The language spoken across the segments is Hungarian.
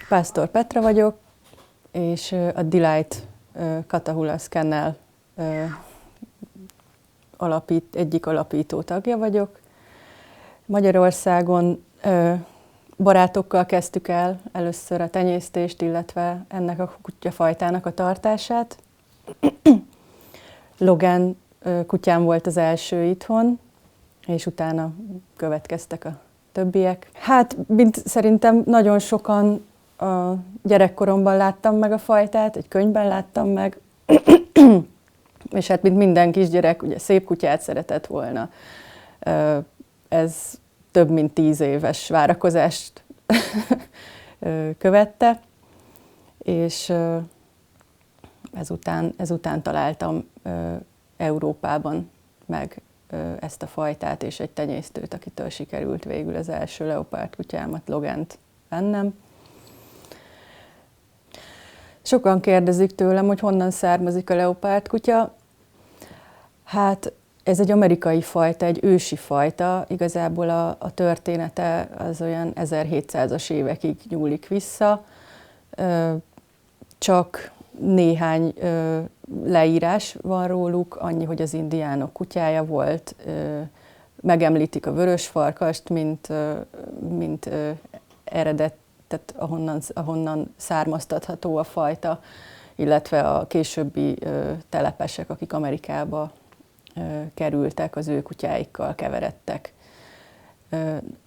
Pásztor Petra vagyok, és a Delight Catahoula Kennel egyik alapító tagja vagyok. Magyarországon barátokkal kezdtük el először a tenyésztést, illetve ennek a kutyafajtának a tartását. Logan kutyám volt az első itthon, és utána következtek a többiek. Hát, mint szerintem nagyon sokan a gyerekkoromban láttam meg a fajtát, egy könyvben láttam meg, és hát mint minden kisgyerek, ugye szép kutyát szeretett volna. Ez több mint 10 éves várakozást követte, és ezután találtam Európában meg ezt a fajtát, és egy tenyésztőt, akitől sikerült végül az első leopárd kutyámat, Logant vennem. Sokan kérdezik tőlem, hogy honnan származik a leopárd kutya. Hát ez egy amerikai fajta, egy ősi fajta, igazából a története az olyan 1700-as évekig nyúlik vissza, csak néhány leírás van róluk, annyi, hogy az indiánok kutyája volt, megemlítik a vörös farkast, mint eredet, tehát ahonnan származtatható a fajta, illetve a későbbi telepesek, akik Amerikába kerültek, az ő kutyáikkal keveredtek.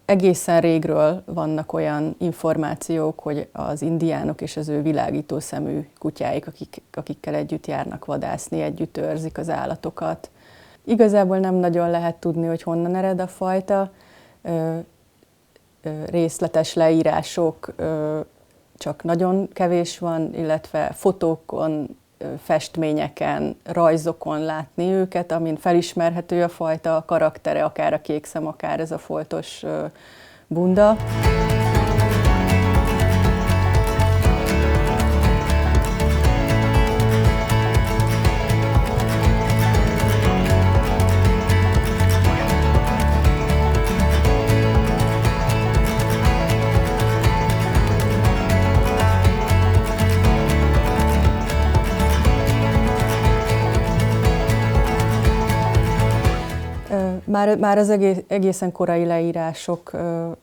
Egészen régről vannak olyan információk, hogy az indiánok és az ő világító szemű kutyáik, akikkel együtt járnak vadászni, együtt őrzik az állatokat. Igazából nem nagyon lehet tudni, hogy honnan ered a fajta. Részletes leírások csak nagyon kevés van, illetve fotókon, festményeken, rajzokon látni őket, amin felismerhető a fajta, a karaktere, akár a kék szem, akár ez a foltos bunda. Már az egészen korai leírások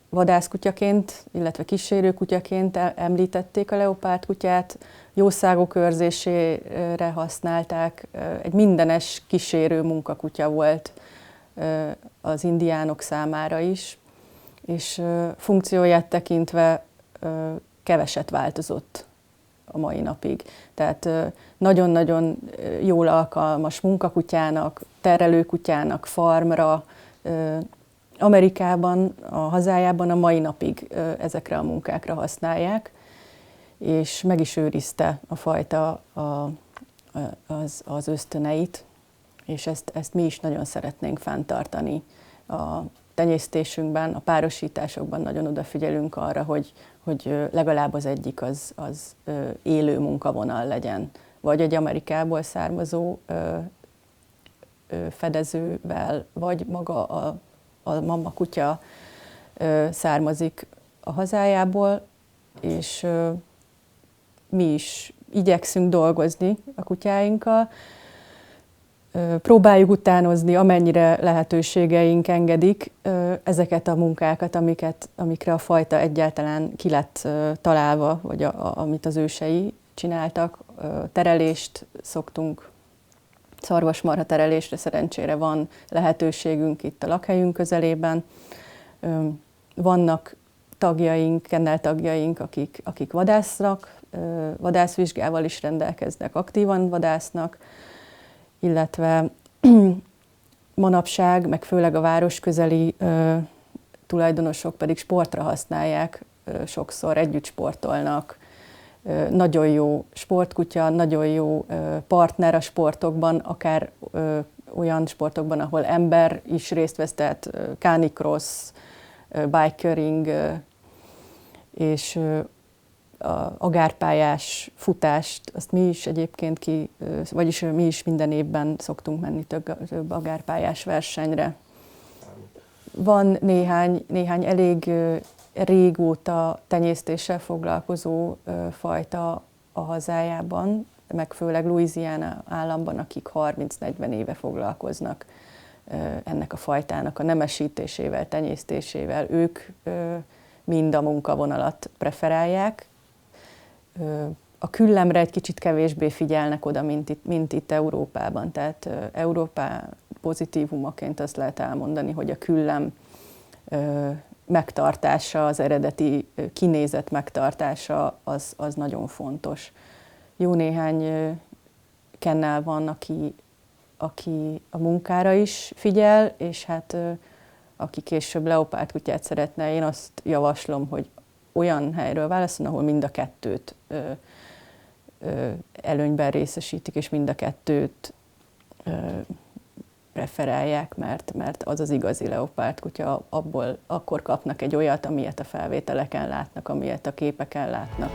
vadászkutyaként, illetve kísérőkutyaként említették a leopárd kutyát, jószágok őrzésére használták, egy mindenes kísérő munkakutya volt az indiánok számára is, és funkcióját tekintve keveset változott a mai napig. Tehát nagyon-nagyon jól alkalmas munkakutyának, terelőkutyának, farmra. Amerikában, a hazájában a mai napig ezekre a munkákra használják, és meg is őrizte a fajta az ösztöneit, és ezt mi is nagyon szeretnénk fenntartani a tenyésztésünkben, a párosításokban nagyon odafigyelünk arra, hogy legalább az egyik az élő munkavonal legyen, vagy egy Amerikából származó fedezővel, vagy maga a mama kutya származik a hazájából, és mi is igyekszünk dolgozni a kutyáinkkal, próbáljuk utánozni, amennyire lehetőségeink engedik ezeket a munkákat, amikre a fajta egyáltalán ki lett találva, vagy amit az ősei csináltak. Terelést szoktunk, szarvasmarha terelésre szerencsére van lehetőségünk itt a lakhelyünk közelében. Vannak tagjaink, kennel tagjaink, akik vadásznak, vadászvizsgával is rendelkeznek, aktívan vadásznak, illetve manapság, meg főleg a városközeli tulajdonosok pedig sportra használják, sokszor együtt sportolnak. Nagyon jó sportkutya, nagyon jó partner a sportokban, akár olyan sportokban, ahol ember is részt vesz, tehát canicross, bikering, és agárpályás futást, azt mi is egyébként vagyis mi is minden évben szoktunk menni több agárpályás versenyre. Van néhány elég régóta tenyésztéssel foglalkozó fajta a hazájában, meg főleg Louisiana államban, akik 30-40 éve foglalkoznak ennek a fajtának a nemesítésével, tenyésztésével. Ők mind a munkavonalat preferálják. A küllemre egy kicsit kevésbé figyelnek oda, mint itt Európában. Tehát Európá pozitívumaként azt lehet elmondani, hogy a küllem megtartása, az eredeti kinézet megtartása az nagyon fontos. Jó néhány kennel van, aki a munkára is figyel, és hát aki később leopárdkutyát szeretne, én azt javaslom, hogy olyan helyről válaszol, ahol mind a kettőt előnyben részesítik, és mind a kettőt preferálják, mert az az igazi leopárdkutya, abból akkor kapnak egy olyat, amilyet a felvételeken látnak, amilyet a képeken látnak.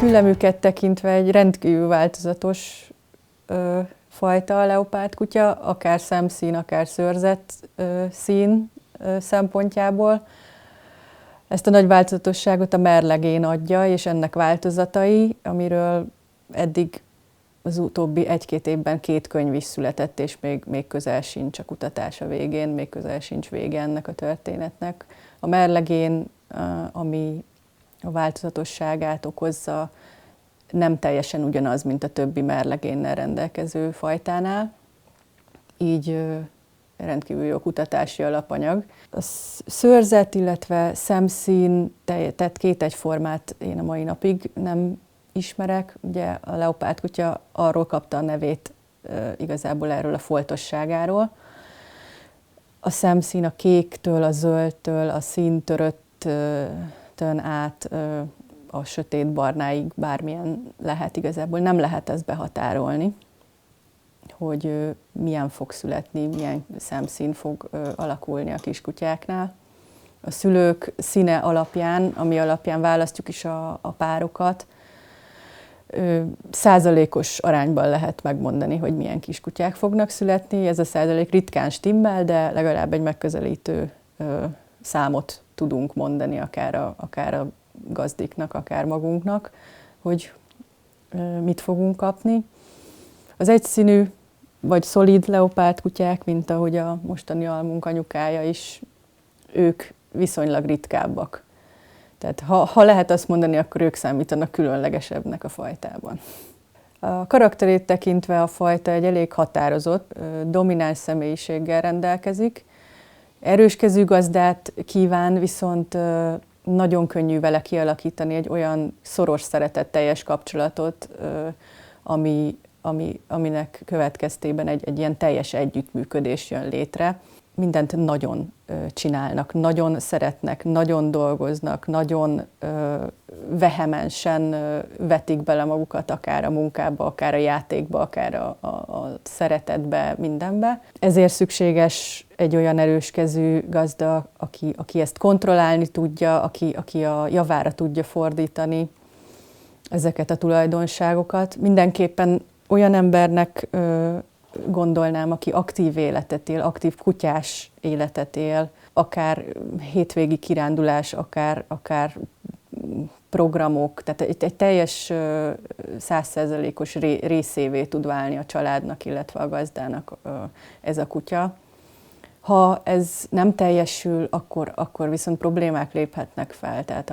Küllemüket tekintve egy rendkívül változatos fajta a leopárdkutya, akár szemszín, akár szőrzet szín szempontjából. Ezt a nagy változatosságot a merlegén adja, és ennek változatai, amiről eddig az utóbbi 1-2 évben 2 könyv is született, és még közel sincs a kutatása végén, még közel sincs vége ennek a történetnek. A merlegén, ami a változatosságát okozza, nem teljesen ugyanaz, mint a többi merlegénnel rendelkező fajtánál. Így rendkívül jó kutatási alapanyag. A szőrzet, illetve szemszín, tehát 2 egyformát én a mai napig nem ismerek. Ugye a leopárdkutya arról kapta a nevét igazából erről a foltosságáról. A szemszín a kéktől, a zöldtől, a színtöröttön át a sötétbarnáig bármilyen lehet igazából. Nem lehet ezt behatárolni, hogy milyen fog születni, milyen szemszín fog alakulni a kiskutyáknál. A szülők színe alapján, ami alapján választjuk is a párokat, százalékos arányban lehet megmondani, hogy milyen kiskutyák fognak születni. Ez a százalék ritkán stimmel, de legalább egy megközelítő számot tudunk mondani, akár a gazdiknak, akár magunknak, hogy mit fogunk kapni. Az egyszínű vagy szolid leopárdkutyák, mint ahogy a mostani almunk anyukája is, ők viszonylag ritkábbak. Tehát ha lehet azt mondani, akkor ők számítanak különlegesebbnek a fajtában. A karakterét tekintve a fajta egy elég határozott, domináns személyiséggel rendelkezik. Erős kezű gazdát kíván, viszont nagyon könnyű vele kialakítani egy olyan szoros, szeretetteljes kapcsolatot, aminek következtében egy ilyen teljes együttműködés jön létre. Mindent nagyon csinálnak, nagyon szeretnek, nagyon dolgoznak, nagyon vehemensen vetik bele magukat akár a munkába, akár a játékba, akár a szeretetbe, mindenbe. Ezért szükséges egy olyan erőskezű gazda, aki ezt kontrollálni tudja, aki a javára tudja fordítani ezeket a tulajdonságokat. Mindenképpen olyan embernek gondolnám, aki aktív életet él, aktív kutyás életet él, akár hétvégi kirándulás, akár programok, tehát egy teljes 100%-os részévé tud válni a családnak, illetve a gazdának ez a kutya. Ha ez nem teljesül, akkor viszont problémák léphetnek fel, tehát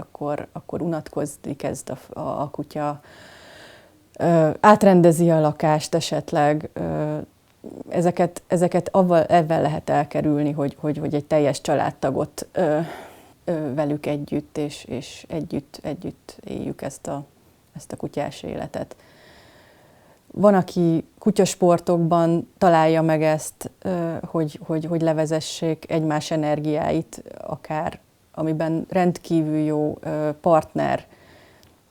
akkor unatkozni kezd a kutya, átrendezi a lakást esetleg. Ezeket ebben lehet elkerülni, hogy egy teljes családtagot velük együtt, és együtt éljük ezt a kutyás életet. Van, aki kutyasportokban találja meg ezt, hogy levezessék egymás energiáit, akár amiben rendkívül jó partner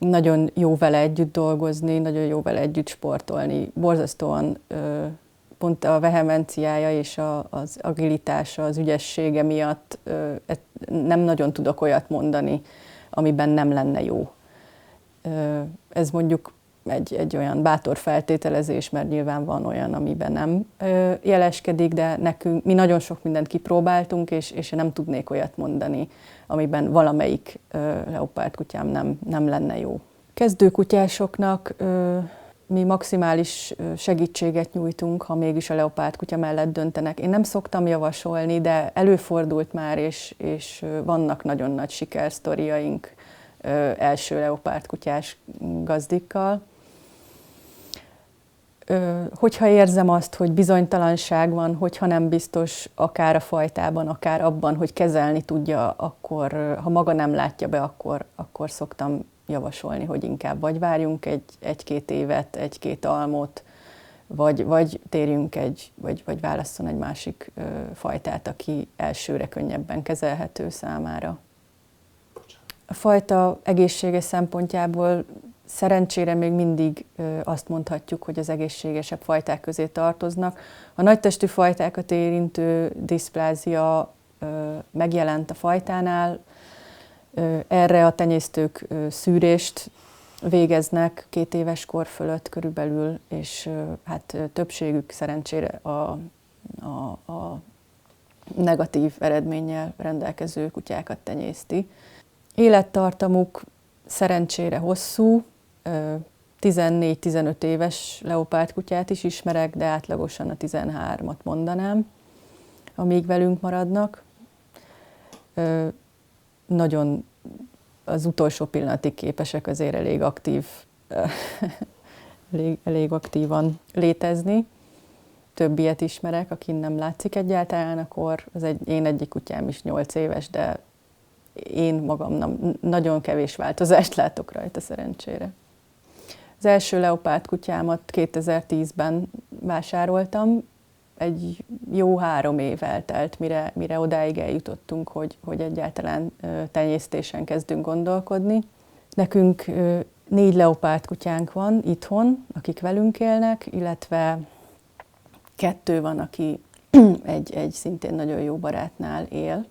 nagyon jó vele együtt dolgozni, nagyon jó vele együtt sportolni. Borzasztóan pont a vehemenciája és az agilitása, az ügyessége miatt nem nagyon tudok olyat mondani, amiben nem lenne jó. Ez mondjuk egy olyan bátor feltételezés, mert nyilván van olyan, amiben nem jeleskedik, de mi nagyon sok mindent kipróbáltunk, és nem tudnék olyat mondani, amiben valamelyik leopárdkutyám nem lenne jó. Kezdőkutyásoknak mi maximális segítséget nyújtunk, ha mégis a leopárdkutya mellett döntenek. Én nem szoktam javasolni, de előfordult már, és vannak nagyon nagy sikersztoriaink első leopárdkutyás gazdikkal. Hogyha érzem azt, hogy bizonytalanság van, hogyha nem biztos akár a fajtában, akár abban, hogy kezelni tudja, akkor, ha maga nem látja be, akkor szoktam javasolni, hogy inkább vagy várjunk egy-két évet, egy-két almot, vagy térjünk vagy válasszon egy másik fajtát, aki elsőre könnyebben kezelhető számára. A fajta egészsége szempontjából szerencsére még mindig azt mondhatjuk, hogy az egészségesebb fajták közé tartoznak. A nagytestű fajtákat érintő diszplázia megjelent a fajtánál. Erre a tenyésztők szűrést végeznek 2 éves kor fölött körülbelül, és hát többségük szerencsére a negatív eredménnyel rendelkező kutyákat tenyészti. Élettartamuk szerencsére hosszú, 14-15 éves leopárdkutyát is ismerek, de átlagosan a 13-at mondanám, amíg velünk maradnak. Nagyon az utolsó pillanatig képesek azért elég aktívan létezni. Több ilyet ismerek, akin nem látszik egyáltalán a kor. Én egyik kutyám is 8 éves, de én magam nagyon kevés változást látok rajta szerencsére. Az első leopárdkutyámat 2010-ben vásároltam. Egy jó 3 év eltelt, mire odáig eljutottunk, hogy egyáltalán tenyésztésen kezdünk gondolkodni. Nekünk 4 leopárdkutyánk van itthon, akik velünk élnek, illetve 2 van, aki egy szintén nagyon jó barátnál él.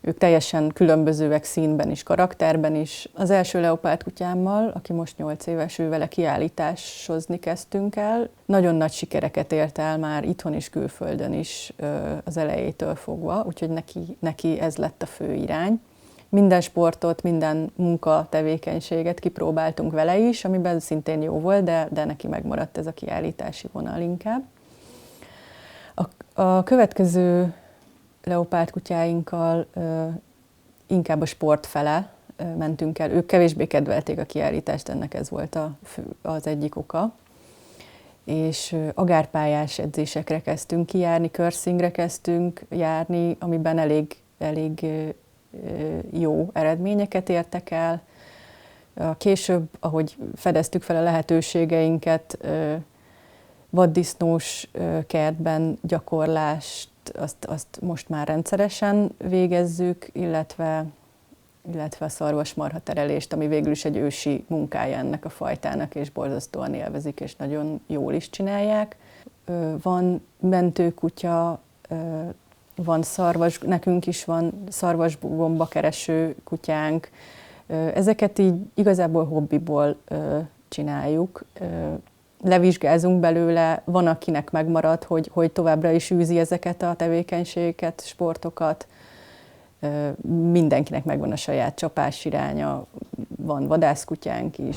Ők teljesen különbözőek színben is, karakterben is. Az első leopárdkutyámmal, aki most 8 éves, vele kiállításozni kezdtünk el. Nagyon nagy sikereket ért el már itthon és külföldön is az elejétől fogva, úgyhogy neki ez lett a fő irány. Minden sportot, minden munkatevékenységet kipróbáltunk vele is, amiben szintén jó volt, de neki megmaradt ez a kiállítási vonal inkább. A következő leopárdkutyáinkkal inkább a sport fele mentünk el. Ők kevésbé kedvelték a kiállítást, ennek ez volt az egyik oka. És agárpályás edzésekre kezdtünk kijárni, curlingre kezdtünk járni, amiben elég jó eredményeket értek el. Később, ahogy fedeztük fel a lehetőségeinket, vaddisznós kertben gyakorlást, azt most már rendszeresen végezzük, illetve a szarvasmarha terelést, ami végül is egy ősi munkája ennek a fajtának, és borzasztóan élvezik, és nagyon jól is csinálják. Van mentőkutya, van nekünk is van szarvasgomba kereső kutyánk. Ezeket így igazából hobbiból csináljuk. Levizsgázunk belőle, van akinek megmarad, hogy továbbra is űzi ezeket a tevékenységeket, sportokat. Mindenkinek megvan a saját csapás iránya, van vadászkutyánk is.